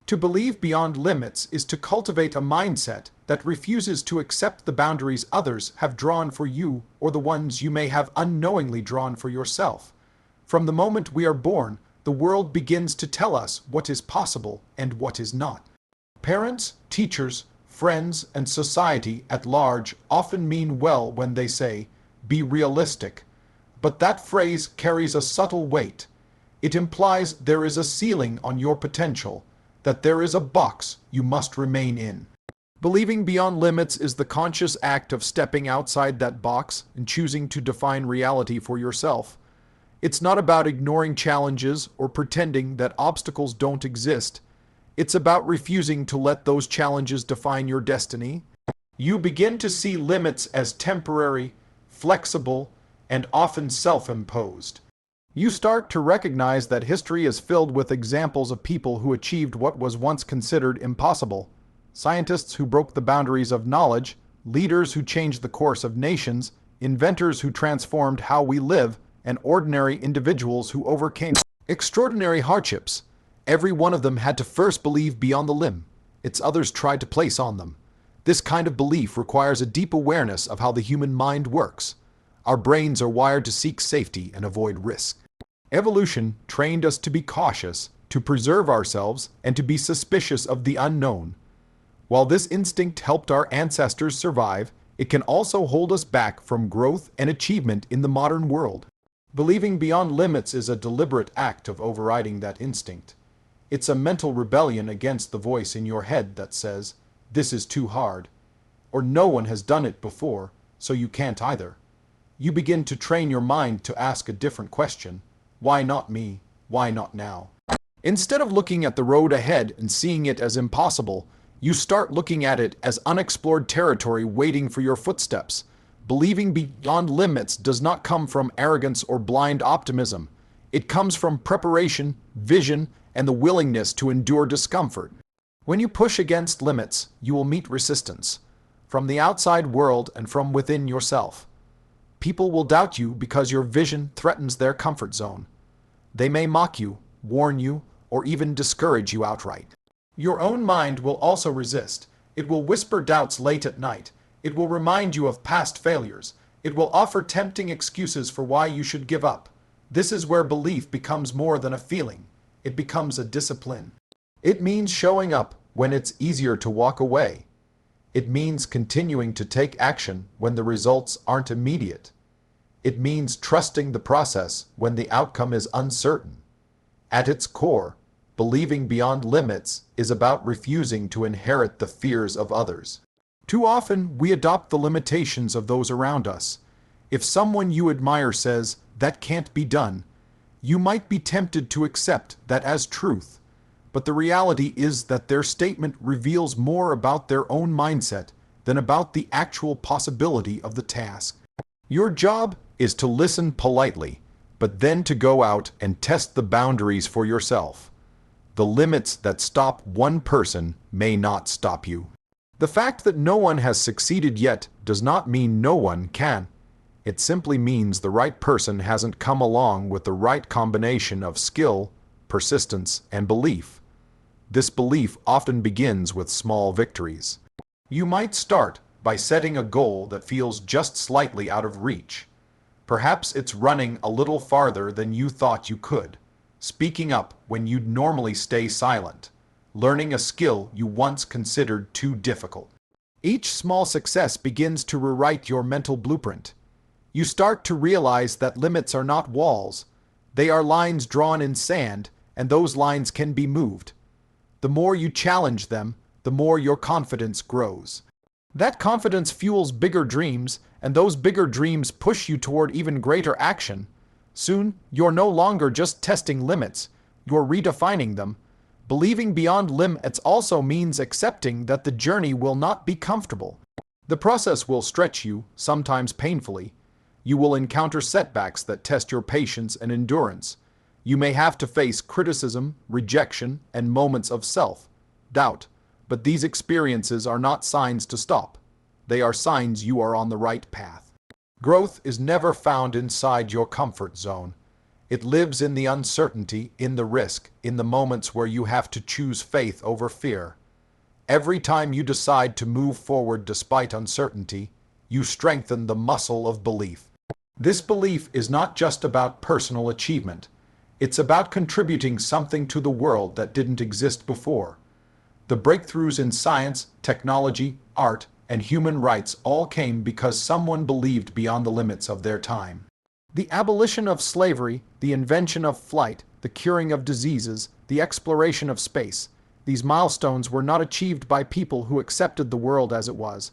To believe beyond limits is to cultivate a mindset that refuses to accept the boundaries others have drawn for you or the ones you may have unknowingly drawn for yourself. From the moment we are born, the world begins to tell us what is possible and what is not. Parents, teachers, friends, and society at large often mean well when they say, "Be realistic." But that phrase carries a subtle weight. It implies there is a ceiling on your potential, that there is a box you must remain in. Believing beyond limits is the conscious act of stepping outside that box and choosing to define reality for yourself. It's not about ignoring challenges or pretending that obstacles don't exist. It's about refusing to let those challenges define your destiny. You begin to see limits as temporary, flexible, and often self-imposed. You start to recognize that history is filled with examples of people who achieved what was once considered impossible. Scientists who broke the boundaries of knowledge, leaders who changed the course of nations, inventors who transformed how we live, and ordinary individuals who overcame extraordinary hardships. Every one of them had to first believe beyond the limb its others tried to place on them. This kind of belief requires a deep awareness of how the human mind works. Our brains are wired to seek safety and avoid risk. Evolution trained us to be cautious, to preserve ourselves, and to be suspicious of the unknown. While this instinct helped our ancestors survive, it can also hold us back from growth and achievement in the modern world. Believing beyond limits is a deliberate act of overriding that instinct. It's a mental rebellion against the voice in your head that says, "This is too hard," or "No one has done it before, so you can't either." You begin to train your mind to ask a different question. Why not me? Why not now? Instead of looking at the road ahead and seeing it as impossible, you start looking at it as unexplored territory waiting for your footsteps. Believing beyond limits does not come from arrogance or blind optimism. It comes from preparation, vision, and the willingness to endure discomfort. When you push against limits, you will meet resistance, from the outside world and from within yourself. People will doubt you because your vision threatens their comfort zone. They may mock you, warn you, or even discourage you outright. Your own mind will also resist. It will whisper doubts late at night. It will remind you of past failures. It will offer tempting excuses for why you should give up. This is where belief becomes more than a feeling. It becomes a discipline. It means showing up when it's easier to walk away. It means continuing to take action when the results aren't immediate. It means trusting the process when the outcome is uncertain. At its core, believing beyond limits is about refusing to inherit the fears of others. Too often, we adopt the limitations of those around us. If someone you admire says, "That can't be done," you might be tempted to accept that as truth. But the reality is that their statement reveals more about their own mindset than about the actual possibility of the task. Your job is to listen politely, but then to go out and test the boundaries for yourself. The limits that stop one person may not stop you. The fact that no one has succeeded yet does not mean no one can. It simply means the right person hasn't come along with the right combination of skill, persistence, and belief. This belief often begins with small victories. You might start by setting a goal that feels just slightly out of reach. Perhaps it's running a little farther than you thought you could, speaking up when you'd normally stay silent, learning a skill you once considered too difficult. Each small success begins to rewrite your mental blueprint. You start to realize that limits are not walls. They are lines drawn in sand, and those lines can be moved. The more you challenge them, the more your confidence grows. That confidence fuels bigger dreams, and those bigger dreams push you toward even greater action. Soon, you're no longer just testing limits, you're redefining them. Believing beyond limits also means accepting that the journey will not be comfortable. The process will stretch you, sometimes painfully. You will encounter setbacks that test your patience and endurance. You may have to face criticism, rejection, and moments of self-doubt. But these experiences are not signs to stop. They are signs you are on the right path. Growth is never found inside your comfort zone. It lives in the uncertainty, in the risk, in the moments where you have to choose faith over fear. Every time you decide to move forward despite uncertainty, you strengthen the muscle of belief. This belief is not just about personal achievement. It's about contributing something to the world that didn't exist before. The breakthroughs in science, technology, art, and human rights all came because someone believed beyond the limits of their time. The abolition of slavery, the invention of flight, the curing of diseases, the exploration of space, these milestones were not achieved by people who accepted the world as it was.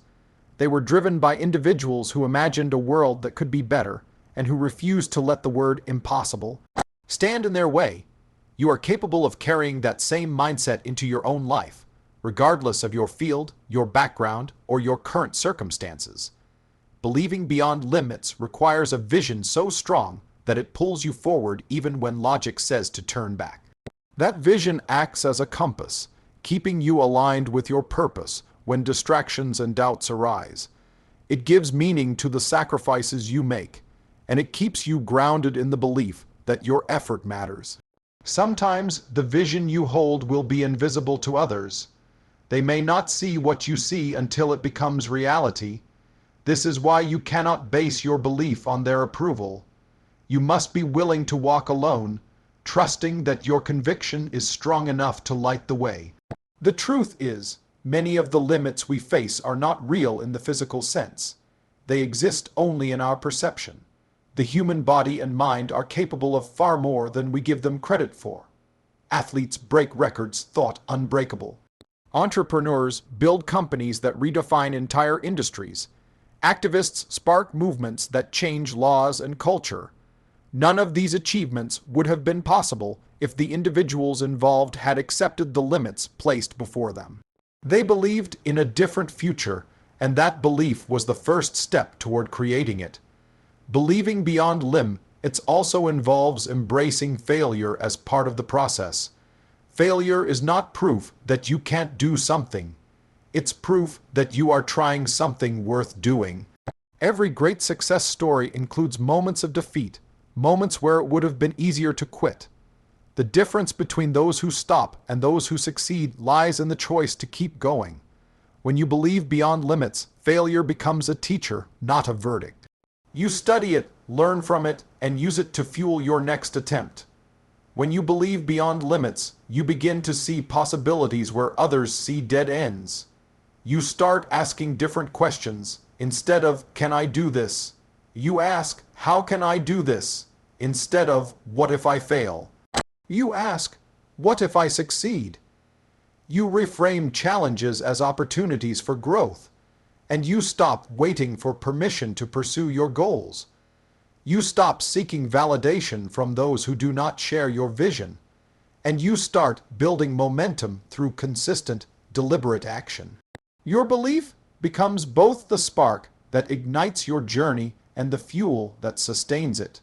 They were driven by individuals who imagined a world that could be better and who refused to let the word impossible stand in their way. You are capable of carrying that same mindset into your own life, regardless of your field, your background, or your current circumstances. Believing beyond limits requires a vision so strong that it pulls you forward even when logic says to turn back. That vision acts as a compass, keeping you aligned with your purpose when distractions and doubts arise. It gives meaning to the sacrifices you make, and it keeps you grounded in the belief that your effort matters. Sometimes the vision you hold will be invisible to others. They may not see what you see until it becomes reality. This is why you cannot base your belief on their approval. You must be willing to walk alone, trusting that your conviction is strong enough to light the way. The truth is, many of the limits we face are not real in the physical sense. They exist only in our perception. The human body and mind are capable of far more than we give them credit for. Athletes break records thought unbreakable. Entrepreneurs build companies that redefine entire industries. Activists spark movements that change laws and culture. None of these achievements would have been possible if the individuals involved had accepted the limits placed before them. They believed in a different future, and that belief was the first step toward creating it. Believing beyond limits also involves embracing failure as part of the process. Failure is not proof that you can't do something. It's proof that you are trying something worth doing. Every great success story includes moments of defeat, moments where it would have been easier to quit. The difference between those who stop and those who succeed lies in the choice to keep going. When you believe beyond limits, failure becomes a teacher, not a verdict. You study it, learn from it, and use it to fuel your next attempt. When you believe beyond limits, you begin to see possibilities where others see dead ends. You start asking different questions. Instead of, can I do this? You ask, how can I do this? Instead of, what if I fail? You ask, what if I succeed? You reframe challenges as opportunities for growth, and you stop waiting for permission to pursue your goals. You stop seeking validation from those who do not share your vision, and you start building momentum through consistent, deliberate action. Your belief becomes both the spark that ignites your journey and the fuel that sustains it.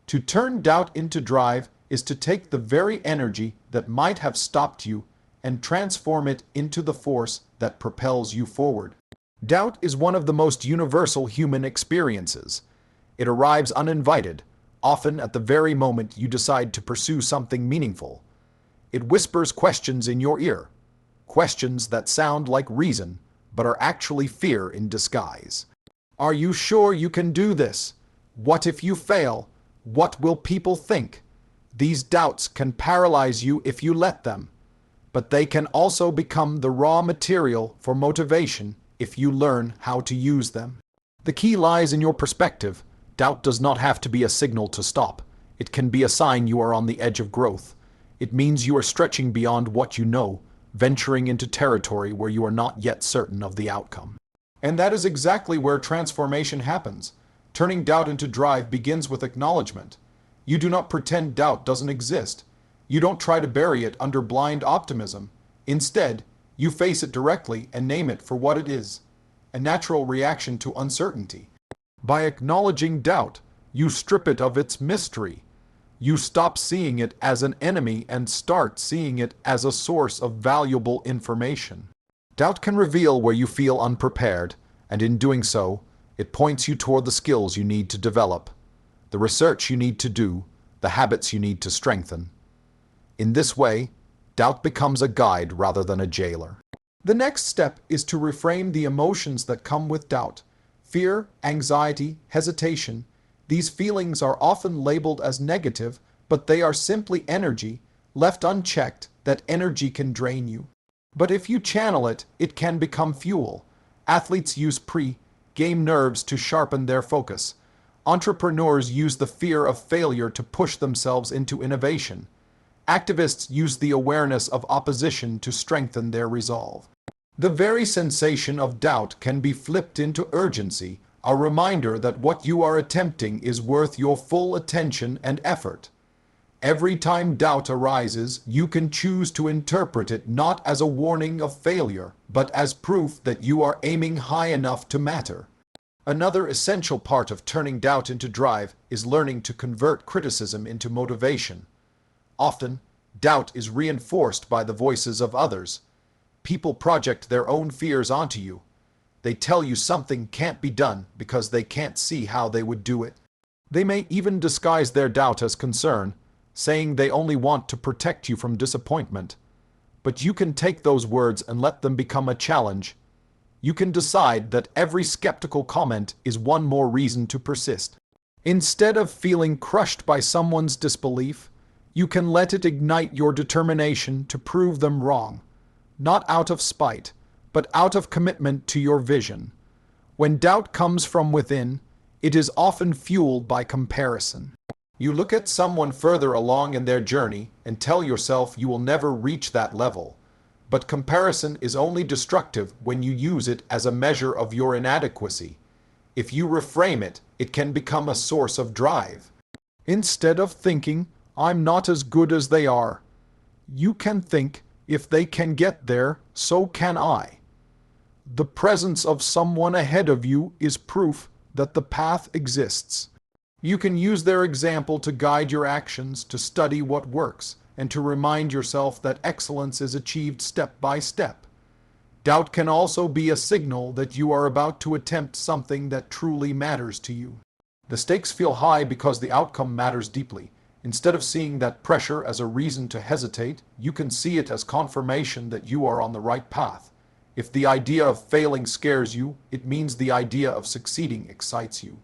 To turn doubt into drive is to take the very energy that might have stopped you and transform it into the force that propels you forward. Doubt is one of the most universal human experiences. It arrives uninvited, often at the very moment you decide to pursue something meaningful. It whispers questions in your ear, questions that sound like reason, but are actually fear in disguise. Are you sure you can do this? What if you fail? What will people think? These doubts can paralyze you if you let them, but they can also become the raw material for motivation if you learn how to use them. The key lies in your perspective. Doubt does not have to be a signal to stop. It can be a sign you are on the edge of growth. It means you are stretching beyond what you know, venturing into territory where you are not yet certain of the outcome. And that is exactly where transformation happens. Turning doubt into drive begins with acknowledgement. You do not pretend doubt doesn't exist. You don't try to bury it under blind optimism. Instead, you face it directly and name it for what it is, a natural reaction to uncertainty. By acknowledging doubt, you strip it of its mystery. You stop seeing it as an enemy and start seeing it as a source of valuable information. Doubt can reveal where you feel unprepared, and in doing so, it points you toward the skills you need to develop, the research you need to do, the habits you need to strengthen. In this way, doubt becomes a guide rather than a jailer. The next step is to reframe the emotions that come with doubt. Fear, anxiety, hesitation. These feelings are often labeled as negative, but they are simply energy. Left unchecked, that energy can drain you. But if you channel it, it can become fuel. Athletes use pre-game nerves to sharpen their focus. Entrepreneurs use the fear of failure to push themselves into innovation. Activists use the awareness of opposition to strengthen their resolve. The very sensation of doubt can be flipped into urgency, a reminder that what you are attempting is worth your full attention and effort. Every time doubt arises, you can choose to interpret it not as a warning of failure, but as proof that you are aiming high enough to matter. Another essential part of turning doubt into drive is learning to convert criticism into motivation. Often, doubt is reinforced by the voices of others. People project their own fears onto you. They tell you something can't be done because they can't see how they would do it. They may even disguise their doubt as concern, saying they only want to protect you from disappointment. But you can take those words and let them become a challenge. You can decide that every skeptical comment is one more reason to persist. Instead of feeling crushed by someone's disbelief, you can let it ignite your determination to prove them wrong, not out of spite, but out of commitment to your vision. When doubt comes from within, it is often fueled by comparison. You look at someone further along in their journey and tell yourself you will never reach that level. But comparison is only destructive when you use it as a measure of your inadequacy. If you reframe it, it can become a source of drive. Instead of thinking, "I'm not as good as they are," you can think, "If they can get there, so can I." The presence of someone ahead of you is proof that the path exists. You can use their example to guide your actions, to study what works, and to remind yourself that excellence is achieved step by step. Doubt can also be a signal that you are about to attempt something that truly matters to you. The stakes feel high because the outcome matters deeply. Instead of seeing that pressure as a reason to hesitate, you can see it as confirmation that you are on the right path. If the idea of failing scares you, it means the idea of succeeding excites you.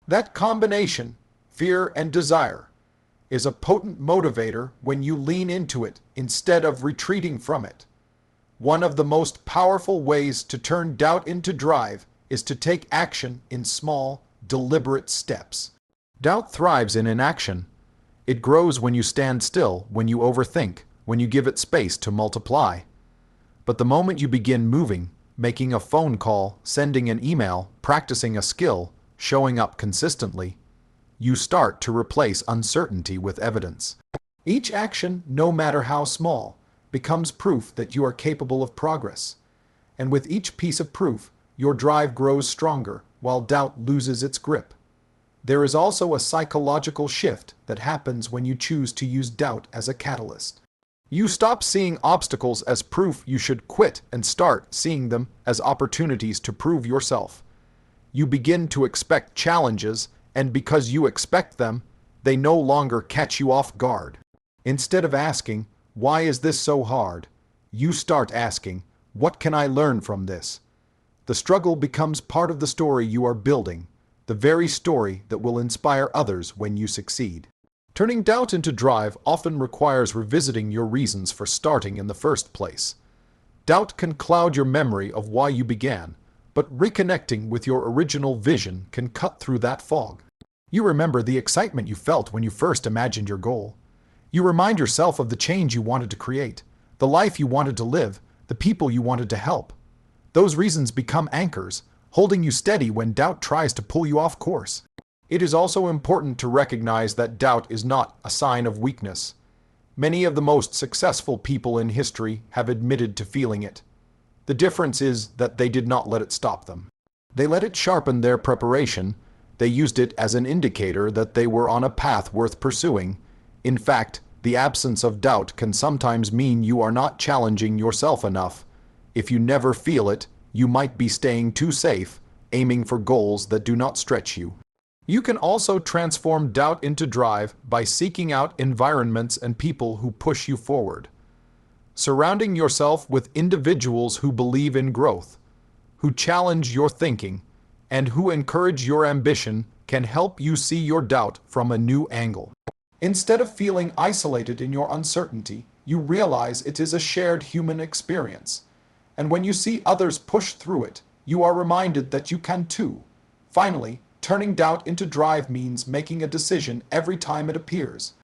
That combination, fear and desire, is a potent motivator when you lean into it instead of retreating from it. One of the most powerful ways to turn doubt into drive is to take action in small, deliberate steps. Doubt thrives in inaction. It grows when you stand still, when you overthink, when you give it space to multiply. But the moment you begin moving, making a phone call, sending an email, practicing a skill, showing up consistently, you start to replace uncertainty with evidence. Each action, no matter how small, becomes proof that you are capable of progress. And with each piece of proof, your drive grows stronger, while doubt loses its grip. There is also a psychological shift that happens when you choose to use doubt as a catalyst. You stop seeing obstacles as proof you should quit and start seeing them as opportunities to prove yourself. You begin to expect challenges, and because you expect them, they no longer catch you off guard. Instead of asking, "Why is this so hard?" you start asking, "What can I learn from this?" The struggle becomes part of the story you are building, the very story that will inspire others when you succeed. Turning doubt into drive often requires revisiting your reasons for starting in the first place. Doubt can cloud your memory of why you began, but reconnecting with your original vision can cut through that fog. You remember the excitement you felt when you first imagined your goal. You remind yourself of the change you wanted to create, the life you wanted to live, the people you wanted to help. Those reasons become anchors, holding you steady when doubt tries to pull you off course. It is also important to recognize that doubt is not a sign of weakness. Many of the most successful people in history have admitted to feeling it. The difference is that they did not let it stop them. They let it sharpen their preparation. They used it as an indicator that they were on a path worth pursuing. In fact, the absence of doubt can sometimes mean you are not challenging yourself enough. If you never feel it, you might be staying too safe, aiming for goals that do not stretch you. You can also transform doubt into drive by seeking out environments and people who push you forward. Surrounding yourself with individuals who believe in growth, who challenge your thinking, and who encourage your ambition can help you see your doubt from a new angle. Instead of feeling isolated in your uncertainty, you realize it is a shared human experience. And when you see others push through it, you are reminded that you can too. Finally, turning doubt into drive means making a decision every time it appears.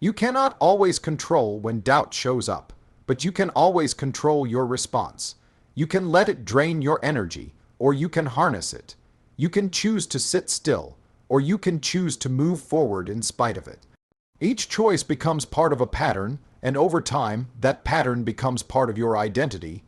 You cannot always control when doubt shows up, but you can always control your response. You can let it drain your energy, or you can harness it. You can choose to sit still, or you can choose to move forward in spite of it. Each choice becomes part of a pattern, and over time, that pattern becomes part of your identity.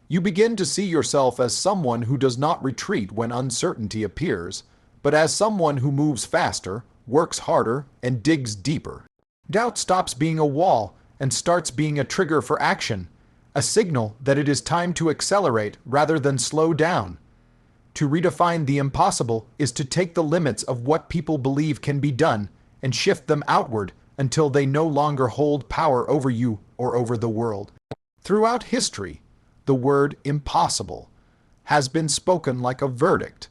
You begin to see yourself as someone who does not retreat when uncertainty appears, but as someone who moves faster, works harder, and digs deeper. Doubt stops being a wall and starts being a trigger for action, a signal that it is time to accelerate rather than slow down. To redefine the impossible is to take the limits of what people believe can be done and shift them outward until they no longer hold power over you or over the world. Throughout history, the word impossible has been spoken like a verdict,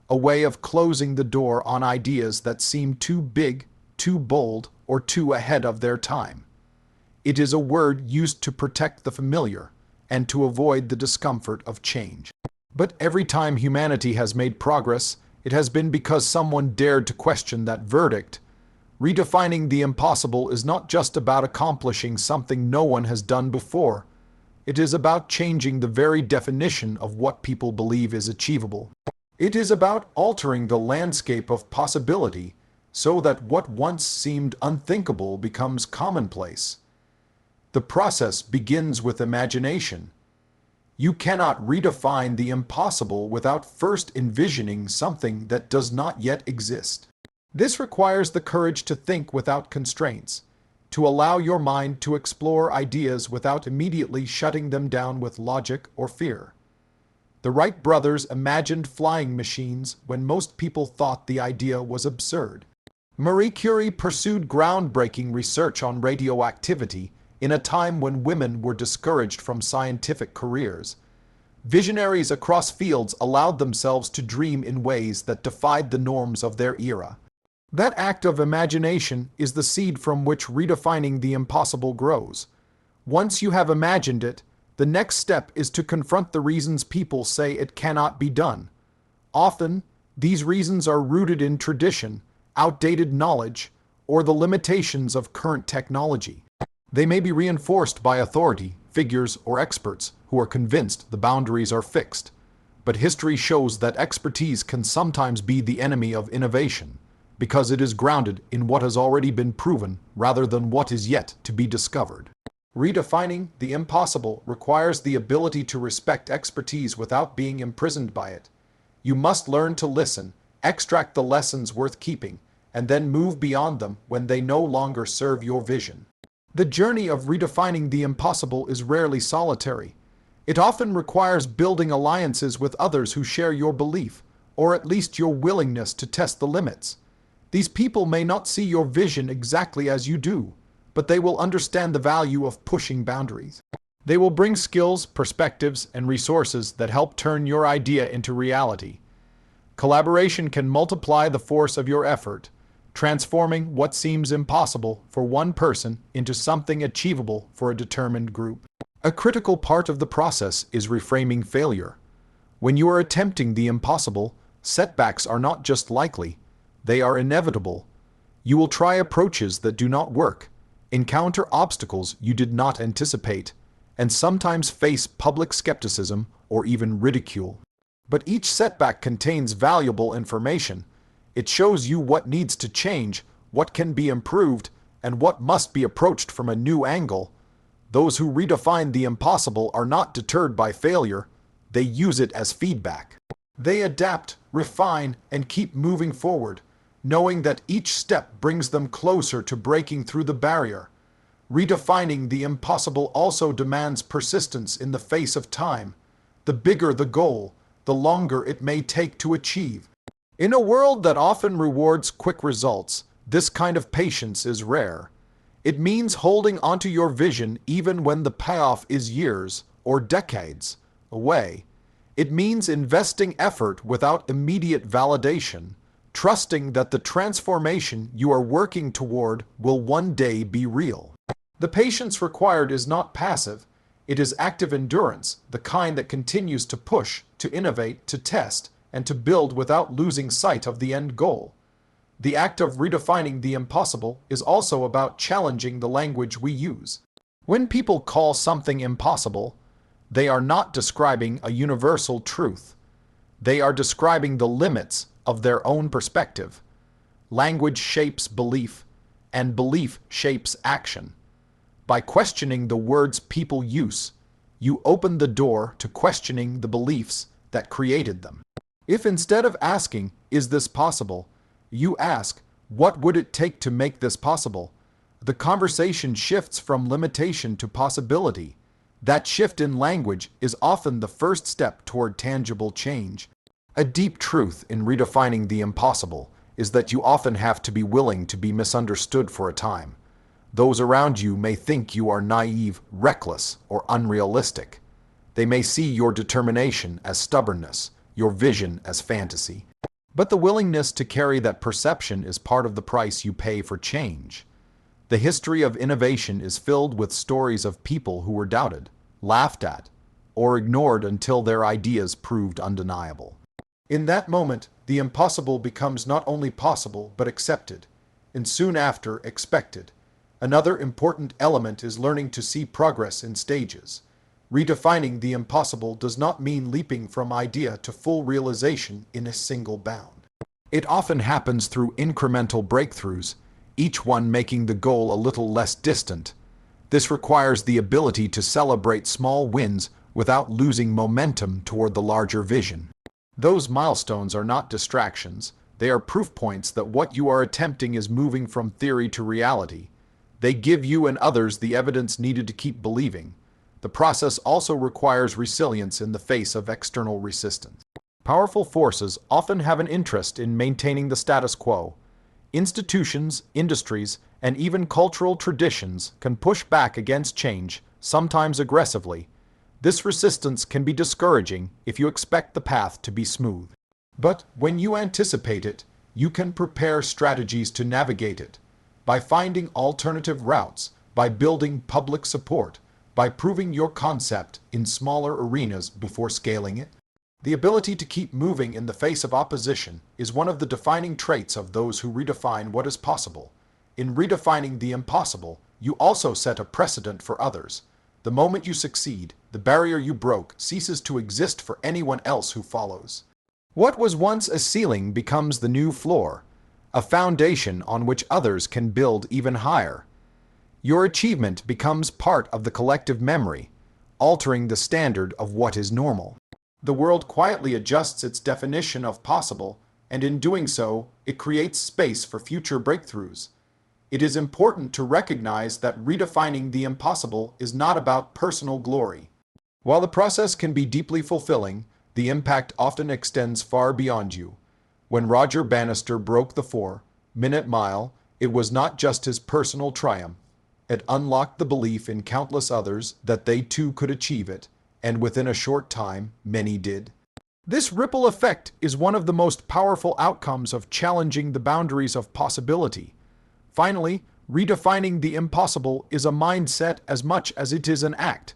a way of closing the door on ideas that seem too big, too bold, or too ahead of their time. It is a word used to protect the familiar and to avoid the discomfort of change. But every time humanity has made progress, it has been because someone dared to question that verdict. Redefining the impossible is not just about accomplishing something no one has done before. It is about changing the very definition of what people believe is achievable. It is about altering the landscape of possibility so that what once seemed unthinkable becomes commonplace. The process begins with imagination. You cannot redefine the impossible without first envisioning something that does not yet exist. This requires the courage to think without constraints, to allow your mind to explore ideas without immediately shutting them down with logic or fear. The Wright brothers imagined flying machines when most people thought the idea was absurd. Marie Curie pursued groundbreaking research on radioactivity in a time when women were discouraged from scientific careers. Visionaries across fields allowed themselves to dream in ways that defied the norms of their era. That act of imagination is the seed from which redefining the impossible grows. Once you have imagined it, the next step is to confront the reasons people say it cannot be done. Often, these reasons are rooted in tradition, outdated knowledge, or the limitations of current technology. They may be reinforced by authority, figures, or experts who are convinced the boundaries are fixed. But history shows that expertise can sometimes be the enemy of innovation, because it is grounded in what has already been proven rather than what is yet to be discovered. Redefining the impossible requires the ability to respect expertise without being imprisoned by it. You must learn to listen, extract the lessons worth keeping, and then move beyond them when they no longer serve your vision. The journey of redefining the impossible is rarely solitary. It often requires building alliances with others who share your belief, or at least your willingness to test the limits. These people may not see your vision exactly as you do, but they will understand the value of pushing boundaries. They will bring skills, perspectives, and resources that help turn your idea into reality. Collaboration can multiply the force of your effort, transforming what seems impossible for one person into something achievable for a determined group. A critical part of the process is reframing failure. When you are attempting the impossible, setbacks are not just likely, they are inevitable. You will try approaches that do not work, encounter obstacles you did not anticipate, and sometimes face public skepticism or even ridicule. But each setback contains valuable information. It shows you what needs to change, what can be improved, and what must be approached from a new angle. Those who redefine the impossible are not deterred by failure. They use it as feedback. They adapt, refine, and keep moving forward, knowing that each step brings them closer to breaking through the barrier. Redefining the impossible also demands persistence in the face of time. The bigger the goal, the longer it may take to achieve. In a world that often rewards quick results, this kind of patience is rare. It means holding onto your vision even when the payoff is years or decades away. It means investing effort without immediate validation, trusting that the transformation you are working toward will one day be real. The patience required is not passive, it is active endurance, the kind that continues to push, to innovate, to test, and to build without losing sight of the end goal. The act of redefining the impossible is also about challenging the language we use. When people call something impossible, they are not describing a universal truth. They are describing the limits of their own perspective. Language shapes belief, and belief shapes action. By questioning the words people use, you open the door to questioning the beliefs that created them. If instead of asking, "Is this possible?" you ask, "What would it take to make this possible?" the conversation shifts from limitation to possibility. That shift in language is often the first step toward tangible change. A deep truth in redefining the impossible is that you often have to be willing to be misunderstood for a time. Those around you may think you are naive, reckless, or unrealistic. They may see your determination as stubbornness, your vision as fantasy. But the willingness to carry that perception is part of the price you pay for change. The history of innovation is filled with stories of people who were doubted, laughed at, or ignored until their ideas proved undeniable. In that moment, the impossible becomes not only possible but accepted, and soon after expected. Another important element is learning to see progress in stages. Redefining the impossible does not mean leaping from idea to full realization in a single bound. It often happens through incremental breakthroughs, each one making the goal a little less distant. This requires the ability to celebrate small wins without losing momentum toward the larger vision. Those milestones are not distractions. They are proof points that what you are attempting is moving from theory to reality. They give you and others the evidence needed to keep believing. The process also requires resilience in the face of external resistance. Powerful forces often have an interest in maintaining the status quo. Institutions, industries, and even cultural traditions can push back against change, sometimes aggressively. This resistance can be discouraging if you expect the path to be smooth. But when you anticipate it, you can prepare strategies to navigate it. By finding alternative routes, by building public support, by proving your concept in smaller arenas before scaling it. The ability to keep moving in the face of opposition is one of the defining traits of those who redefine what is possible. In redefining the impossible, you also set a precedent for others. The moment you succeed, the barrier you broke ceases to exist for anyone else who follows. What was once a ceiling becomes the new floor, a foundation on which others can build even higher. Your achievement becomes part of the collective memory, altering the standard of what is normal. The world quietly adjusts its definition of possible, and in doing so, it creates space for future breakthroughs. It is important to recognize that redefining the impossible is not about personal glory. While the process can be deeply fulfilling, the impact often extends far beyond you. When Roger Bannister broke the 4-minute mile, it was not just his personal triumph. It unlocked the belief in countless others that they too could achieve it, and within a short time, many did. This ripple effect is one of the most powerful outcomes of challenging the boundaries of possibility. Finally, redefining the impossible is a mindset as much as it is an act.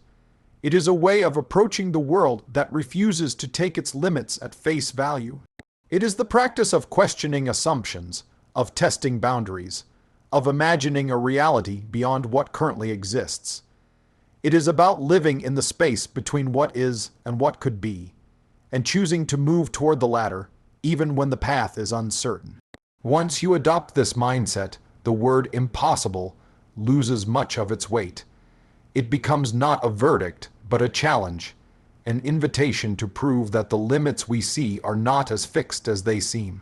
It is a way of approaching the world that refuses to take its limits at face value. It is the practice of questioning assumptions, of testing boundaries, of imagining a reality beyond what currently exists. It is about living in the space between what is and what could be, and choosing to move toward the latter, even when the path is uncertain. Once you adopt this mindset, the word impossible loses much of its weight. It becomes not a verdict, but a challenge, an invitation to prove that the limits we see are not as fixed as they seem.